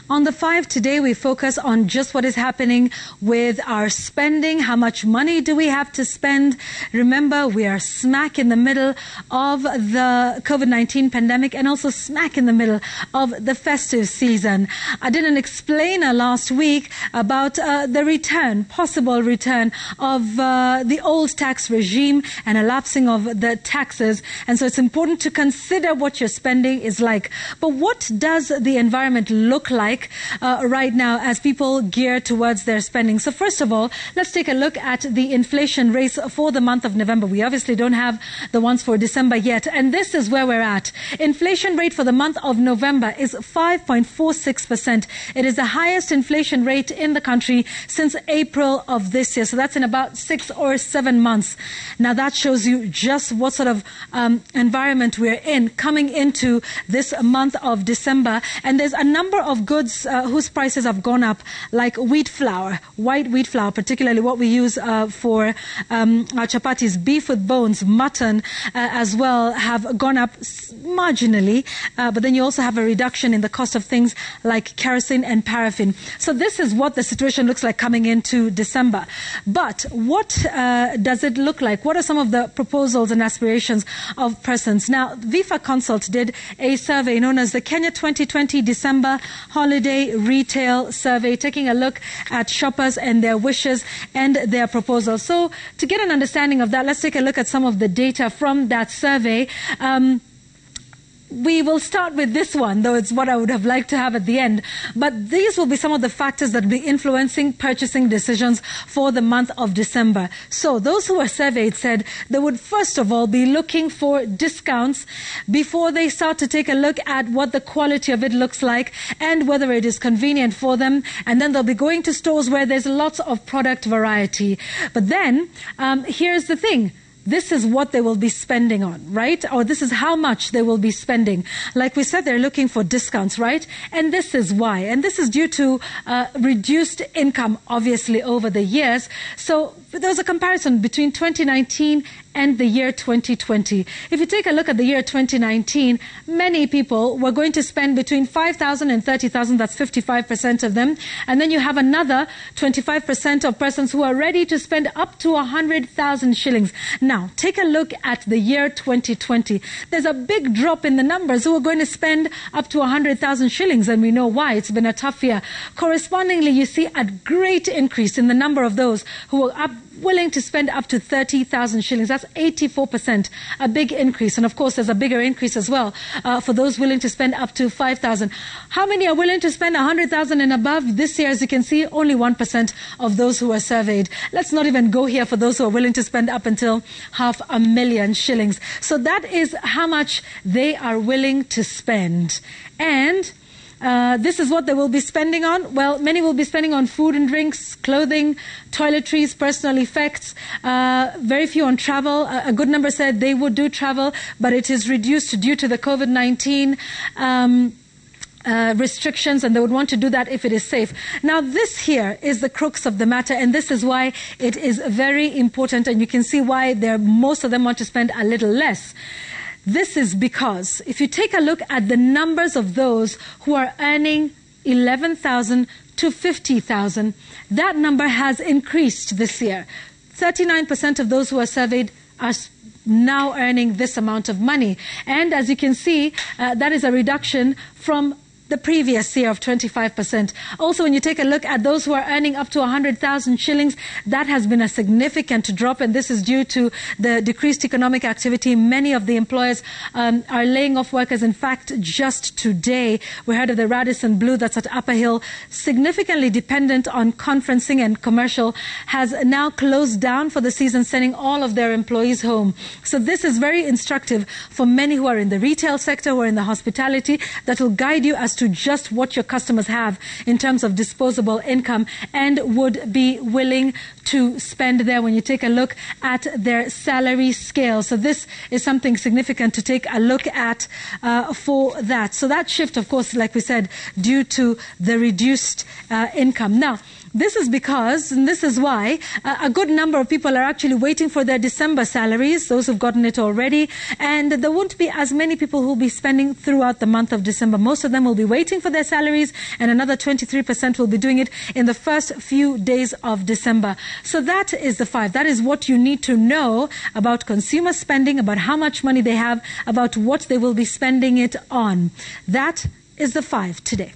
On The Five today, we focus on just what is happening with our spending. How much money do we have to spend? Remember, we are smack in the middle of the COVID-19 pandemic and also smack in the middle of the festive season. I did an explainer last week about the possible return of the old tax regime and elapsing of the taxes. And so it's important to consider what your spending is like. But what does the environment look like right now as people gear towards their spending? So first of all, let's take a look at the inflation rates for the month of November. We obviously don't have the ones for December yet, and this is where we're at. Inflation rate for the month of November is 5.46%. It is the highest inflation rate in the country since April of this year. So that's in about 6 or 7 months. Now that shows you just what sort of environment we're in coming into this month of December. And there's a number of goods whose prices have gone up, like wheat flour, white wheat flour, particularly what we use for our chapatis, beef with bones, mutton as well, have gone up marginally. But then you also have a reduction in the cost of things like kerosene and paraffin. So this is what the situation looks like coming into December. But what does it look like? What are some of the proposals and aspirations of persons? Now, Vifa Consult did a survey known as the Kenya 2020 December Holiday Retail Survey, taking a look at shoppers and their wishes and their proposals. So to get an understanding of that, let's take a look at some of the data from that survey. We will start with this one, though it's what I would have liked to have at the end. But these will be some of the factors that will be influencing purchasing decisions for the month of December. So those who were surveyed said they would first of all be looking for discounts before they start to take a look at what the quality of it looks like and whether it is convenient for them. And then they'll be going to stores where there's lots of product variety. But then, here's the thing. This is what they will be spending on, right? Or this is how much they will be spending. Like we said, they're looking for discounts, right? And this is why. And this is due to reduced income, obviously, over the years. So there was a comparison between 2019 and the year 2020. If you take a look at the year 2019, many people were going to spend between 5,000 and 30,000. That's 55% of them. And then you have another 25% of persons who are ready to spend up to 100,000 shillings. Now, take a look at the year 2020. There's a big drop in the numbers who are going to spend up to 100,000 shillings, and we know why. It's been a tough year. Correspondingly, you see a great increase in the number of those who are willing to spend up to 30,000 shillings. That's 84%, a big increase. And of course, there's a bigger increase as well for those willing to spend up to 5,000. How many are willing to spend 100,000 and above? This year, as you can see, only 1% of those who are surveyed. Let's not even go here for those who are willing to spend up until 500,000 shillings. So that is how much they are willing to spend. And this is what they will be spending on. Well, many will be spending on food and drinks, clothing, toiletries, personal effects, very few on travel. A good number said they would do travel, but it is reduced due to the COVID-19 restrictions, and they would want to do that if it is safe. Now, this here is the crux of the matter, and this is why it is very important, and you can see why most of them want to spend a little less. This is because if you take a look at the numbers of those who are earning 11,000 to 50,000, that number has increased this year. 39% of those who are surveyed are now earning this amount of money. And as you can see, that is a reduction from the previous year of 25%. Also, when you take a look at those who are earning up to 100,000 shillings, that has been a significant drop, and this is due to the decreased economic activity. Many of the employers are laying off workers. In fact, just today, we heard of the Radisson Blu that's at Upper Hill, significantly dependent on conferencing and commercial, has now closed down for the season, sending all of their employees home. So this is very instructive for many who are in the retail sector, who are in the hospitality, that will guide you as to just what your customers have in terms of disposable income and would be willing to spend there when you take a look at their salary scale. So this is something significant to take a look at for that. So that shift, of course, like we said, due to the reduced income. Now, This is because, and this is why, a good number of people are actually waiting for their December salaries, those who've gotten it already, and there won't be as many people who will be spending throughout the month of December. Most of them will be waiting for their salaries, and another 23% will be doing it in the first few days of December. So that is the 5. That is what you need to know about consumer spending, about how much money they have, about what they will be spending it on. That is the 5 today.